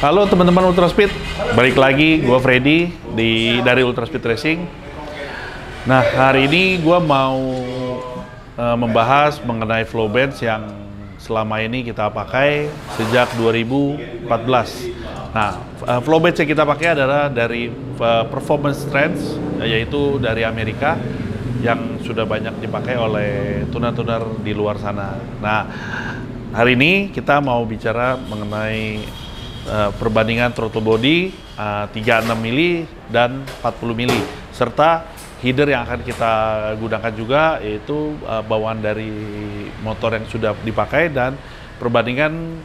Halo teman-teman Ultraspeed, balik lagi gue Freddy dari Ultraspeed Racing. Nah, hari ini gue mau membahas mengenai flow bands yang selama ini kita pakai sejak 2014. Nah, flow bands yang kita pakai adalah dari Performance Trends, yaitu dari Amerika, yang sudah banyak dipakai oleh tuner-tuner di luar sana. Nah, hari ini kita mau bicara mengenai perbandingan throttle body 36 mili dan 40 mili, serta header yang akan kita gunakan juga, yaitu bawaan dari motor yang sudah dipakai dan perbandingan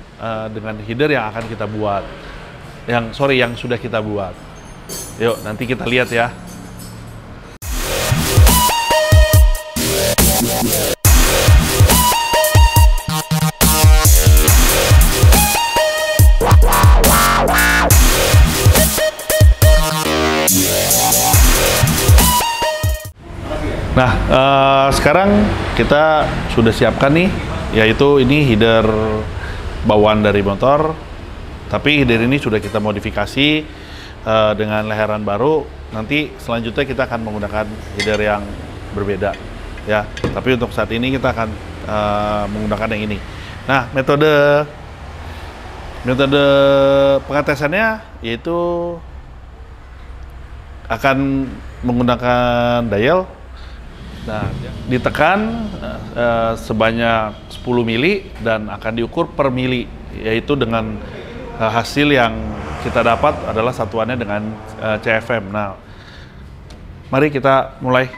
dengan header yang akan kita buat, yang sudah kita buat. Yuk, nanti kita lihat ya. Nah, sekarang kita sudah siapkan nih, yaitu ini header bawaan dari motor. Tapi header ini sudah kita modifikasi dengan leheran baru. Nanti selanjutnya kita akan menggunakan header yang berbeda, ya. Tapi untuk saat ini kita akan menggunakan yang ini. Nah, metode pengetesannya yaitu akan menggunakan dial. Nah, ditekan sebanyak 10 mili dan akan diukur per mili, yaitu dengan hasil yang kita dapat adalah satuannya dengan CFM. Nah, mari kita mulai.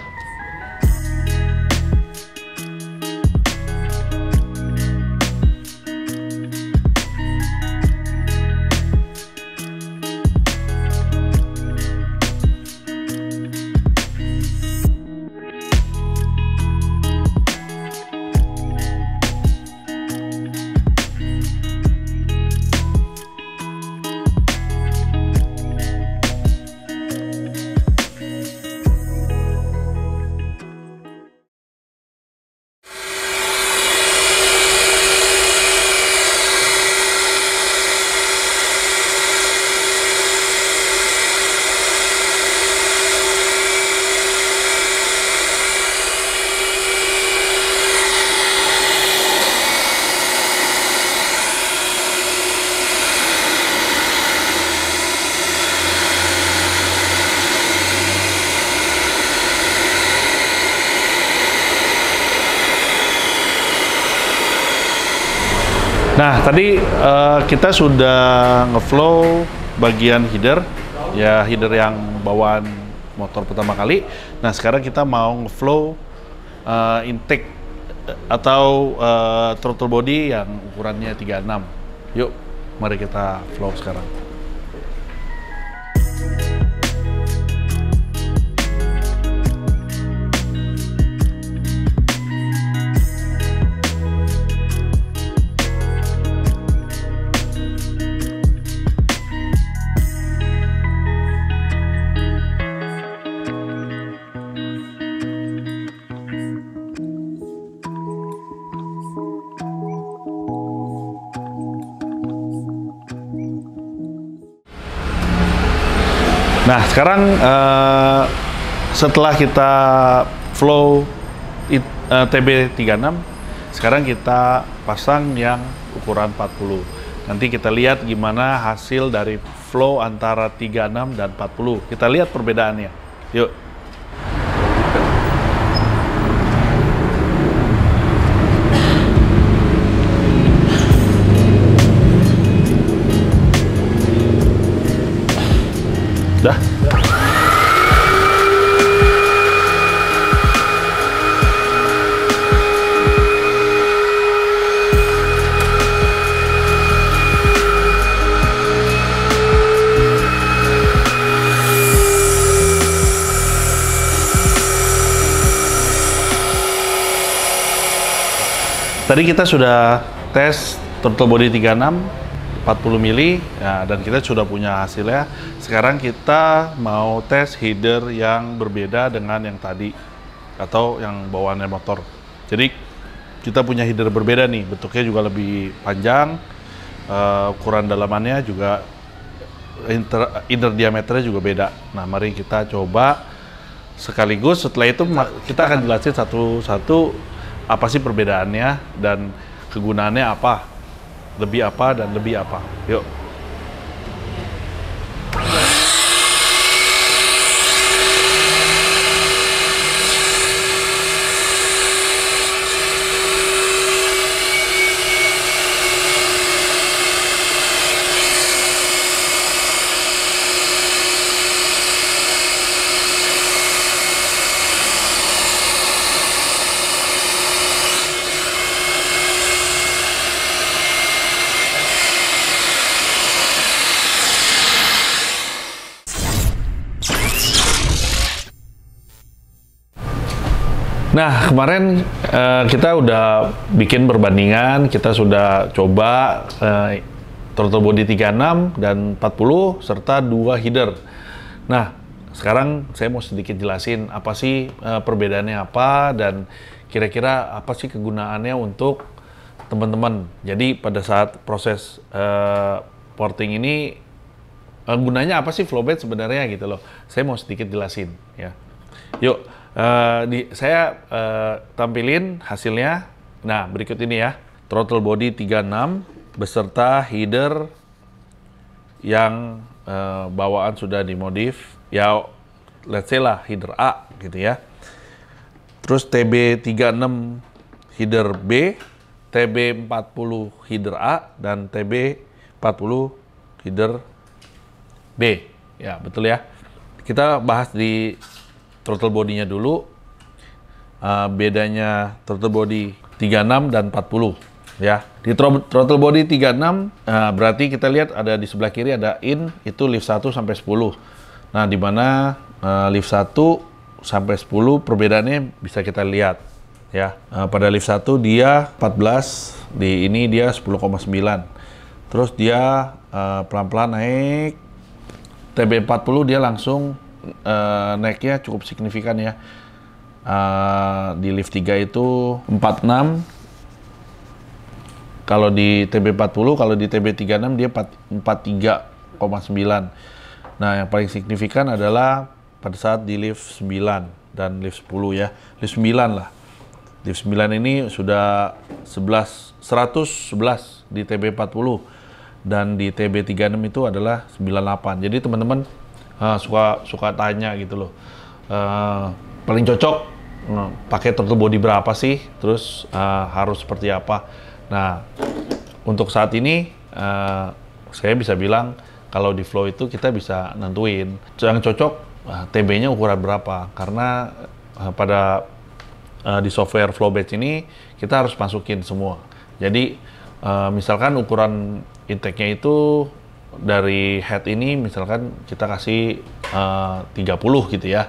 Nah, tadi kita sudah ngeflow bagian header, ya, header yang bawaan motor pertama kali. Nah, sekarang kita mau ngeflow intake atau throttle body yang ukurannya 36. Yuk, mari kita flow sekarang. Nah, sekarang setelah kita flow TB36, sekarang kita pasang yang ukuran 40. Nanti kita lihat gimana hasil dari flow antara 36 dan 40. Kita lihat perbedaannya. Yuk. Dah. Tadi kita sudah tes throttle body 36, 40 mili, ya, dan kita sudah punya hasilnya. Sekarang kita mau tes header yang berbeda dengan yang tadi, atau yang bawaannya motor. Jadi kita punya header berbeda nih, bentuknya juga lebih panjang, ukuran dalamannya juga inner diameternya juga beda. Nah, mari kita coba sekaligus. Setelah itu kita akan jelasin satu-satu apa sih perbedaannya dan kegunaannya apa, lebih apa dan lebih apa. Yuk. Nah, kemarin kita udah bikin perbandingan, kita sudah coba throttle body 36 dan 40 serta 2 header. Nah, sekarang saya mau sedikit jelasin apa sih perbedaannya apa dan kira-kira apa sih kegunaannya untuk teman-teman. Jadi pada saat proses porting ini gunanya apa sih flowbed sebenarnya gitu loh. Saya mau sedikit jelasin ya. Yuk. Saya tampilin hasilnya. Nah, berikut ini ya. Throttle body 36 beserta header yang bawaan sudah dimodif. Ya, let's say lah header A gitu ya. Terus TB36 header B, TB40 header A, dan TB40 header B. Ya, betul ya. Kita bahas di throttle body-nya dulu. Bedanya throttle body 36 dan 40 ya. Di throttle body 36 berarti kita lihat ada di sebelah kiri ada in, itu lift 1 sampai 10. Nah, di mana lift 1 sampai 10 perbedaannya bisa kita lihat ya. Pada lift 1 dia 14, di ini dia 10,9. Terus dia pelan-pelan naik. TB40 dia langsung naiknya cukup signifikan ya. Di lift 3 itu 46. Kalau di TB40, kalau di TB36 dia 43,9. Nah, yang paling signifikan adalah pada saat di lift 9 dan lift 10 ya. Lift 9 lah. Lift 9 ini sudah 111 di TB40 dan di TB36 itu adalah 98. Jadi teman-teman suka tanya gitu loh, paling cocok pakai throttle body berapa sih, terus harus seperti apa. Nah, untuk saat ini saya bisa bilang kalau di flow itu kita bisa nentuin yang cocok TB-nya ukuran berapa, karena pada di software Flowbed ini kita harus masukin semua. Jadi misalkan ukuran intake-nya itu dari head ini misalkan kita kasih 30 gitu ya.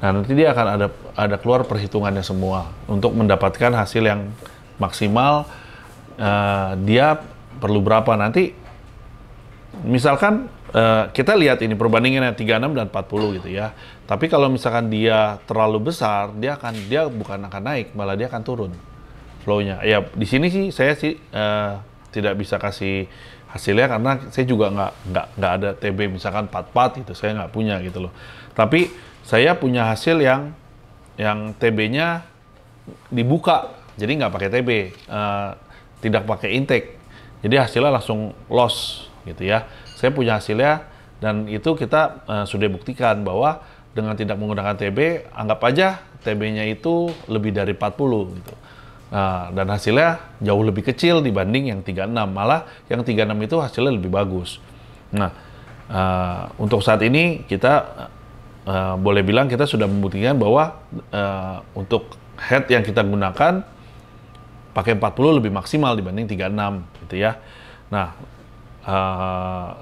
Nah, nanti dia akan ada keluar perhitungannya semua untuk mendapatkan hasil yang maksimal. Dia perlu berapa nanti. Misalkan kita lihat ini perbandingannya 36 dan 40 gitu ya. Tapi kalau misalkan dia terlalu besar, dia bukan akan naik, malah dia akan turun flow-nya. Ya, di sini sih saya tidak bisa kasih hasilnya karena saya juga nggak ada TB misalkan 44 gitu, saya nggak punya gitu loh. Tapi saya punya hasil yang TB-nya dibuka, jadi nggak pakai TB, tidak pakai intake, jadi hasilnya langsung loss gitu ya. Saya punya hasilnya dan itu kita sudah buktikan bahwa dengan tidak menggunakan TB, anggap aja TB-nya itu lebih dari 40 gitu. Nah, dan hasilnya jauh lebih kecil dibanding yang 36. Malah yang 36 itu hasilnya lebih bagus. Nah, untuk saat ini kita boleh bilang kita sudah membuktikan bahwa untuk head yang kita gunakan pakai 40 lebih maksimal dibanding 36 gitu ya. Nah,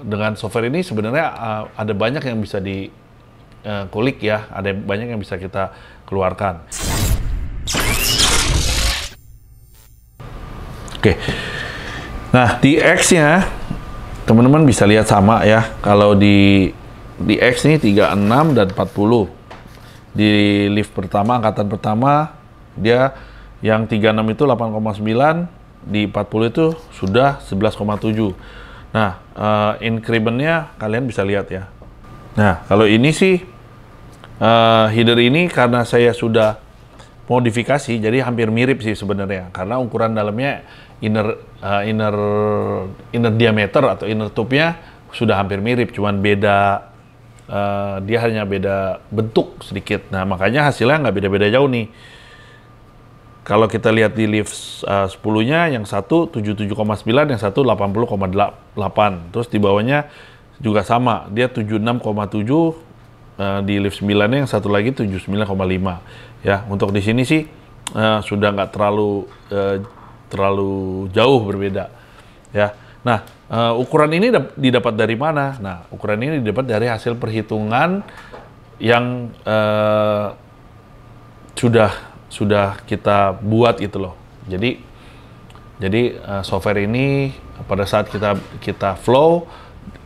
dengan software ini sebenarnya ada banyak yang bisa dikulik ya, ada banyak yang bisa kita keluarkan. Oke, nah di X-nya teman-teman bisa lihat sama ya. Kalau di X ini 36 dan 40. Di lift pertama, angkatan pertama, dia yang 36 itu 8,9, di 40 itu sudah 11,7. Nah, increment-nya kalian bisa lihat ya. Nah, kalau ini sih header ini karena saya sudah modifikasi, jadi hampir mirip sih sebenarnya. Karena ukuran dalamnya inner diameter atau inner tube-nya sudah hampir mirip, cuman beda dia hanya beda bentuk sedikit. Nah, makanya hasilnya nggak beda-beda jauh nih. Kalau kita lihat di lift 10-nya, yang satu 77,9, yang satu 80,8. Terus di bawahnya juga sama, dia 76,7 di lift 9-nya, yang satu lagi 79,5. Ya, untuk di sini sih sudah nggak terlalu jauh berbeda. Ya, nah ukuran ini didapat dari mana? Nah, ukuran ini didapat dari hasil perhitungan yang sudah kita buat gitu loh. Jadi software ini pada saat kita flow,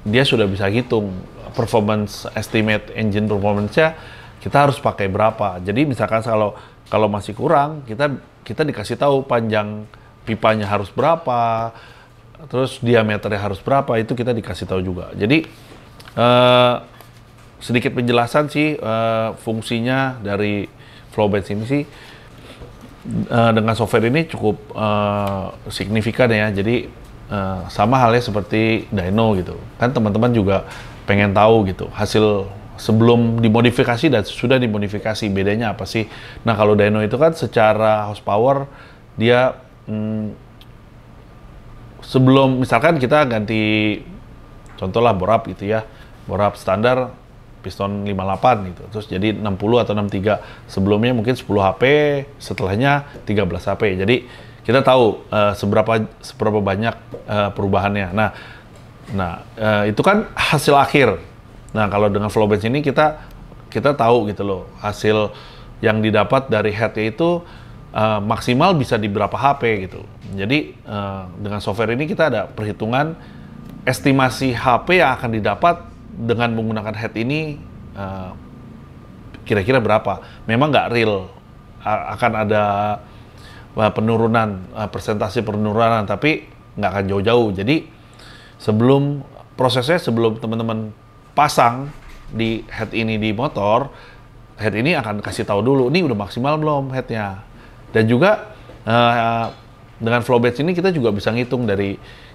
dia sudah bisa hitung performance estimate engine performance-nya kita harus pakai berapa. Jadi misalkan kalau masih kurang, kita dikasih tahu panjang pipanya harus berapa, terus diameternya harus berapa, itu kita dikasih tahu juga. Jadi sedikit penjelasan sih fungsinya dari Flowbenz ini sih. Dengan software ini cukup signifikan ya. Jadi sama halnya seperti dyno gitu. Kan teman-teman juga pengen tahu gitu hasil sebelum dimodifikasi dan sudah dimodifikasi, bedanya apa sih? Nah, kalau dyno itu kan secara horsepower dia sebelum misalkan kita ganti contohlah bore up gitu ya. Bore up standar piston 58 gitu, terus jadi 60 atau 63. Sebelumnya mungkin 10 HP, setelahnya 13 HP. Jadi kita tahu seberapa banyak perubahannya. Nah, itu kan hasil akhir. Nah, kalau dengan Flowbenz ini kita tahu gitu loh, hasil yang didapat dari headnya itu maksimal bisa di berapa HP gitu. Jadi dengan software ini kita ada perhitungan estimasi HP yang akan didapat dengan menggunakan head ini kira-kira berapa. Memang nggak real, akan ada penurunan, persentase penurunan, tapi nggak akan jauh-jauh. Jadi sebelum teman-teman pasang di head ini di motor, head ini akan kasih tahu dulu, ini udah maksimal belum headnya. Dan juga dengan Flowbenz ini kita juga bisa ngitung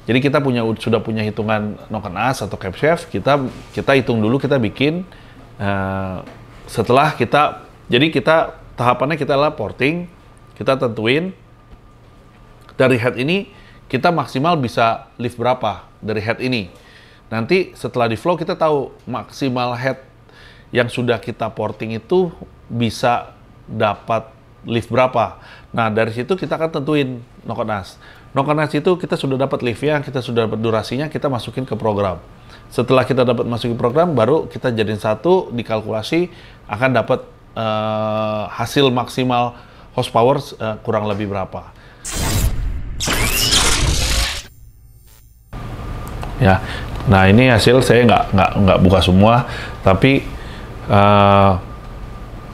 jadi kita sudah punya hitungan knock and as atau camshaft, kita hitung dulu, kita bikin setelah tahapannya kita adalah porting, kita tentuin dari head ini kita maksimal bisa lift berapa dari head ini. Nanti setelah di flow kita tahu maksimal head yang sudah kita porting itu bisa dapat lift berapa. Nah, dari situ kita akan tentuin knock and as. Knock and as itu kita sudah dapat liftnya, kita sudah dapat durasinya, kita masukin ke program. Setelah kita dapat masukin program, baru kita jadiin satu, dikalkulasi, akan dapat hasil maksimal horsepower kurang lebih berapa. Ya, nah ini hasil saya nggak buka semua, tapi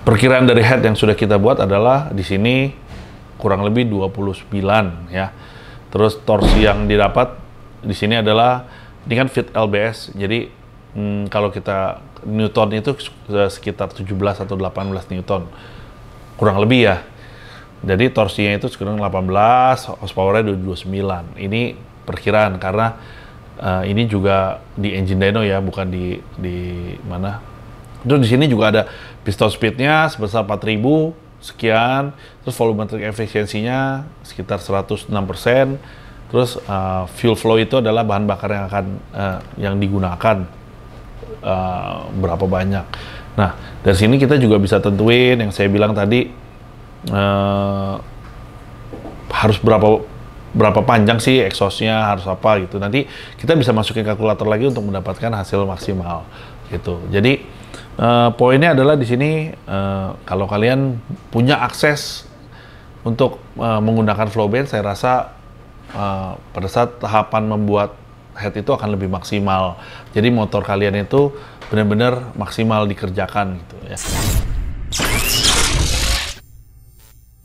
perkiraan dari head yang sudah kita buat adalah di sini kurang lebih 29 ya. Terus torsi yang didapat di sini adalah, ini kan fit LBS, jadi kalau kita Newton itu sekitar 17 atau 18 Newton kurang lebih ya. Jadi torsinya itu sekitar 18, horsepower-nya 29. Ini perkiraan karena ini juga di engine dyno ya, bukan di mana. Terus di sini juga ada piston speed-nya sebesar 4000 sekian, terus volumetric efisiensinya sekitar 106%, terus fuel flow itu adalah bahan bakar yang akan yang digunakan berapa banyak. Nah, dari sini kita juga bisa tentuin yang saya bilang tadi, harus berapa panjang sih exhaust-nya, harus apa gitu. Nanti kita bisa masukin kalkulator lagi untuk mendapatkan hasil maksimal gitu. Jadi poinnya adalah di sini kalau kalian punya akses untuk menggunakan Flowbenz, saya rasa pada saat tahapan membuat head itu akan lebih maksimal. Jadi motor kalian itu benar-benar maksimal dikerjakan gitu ya.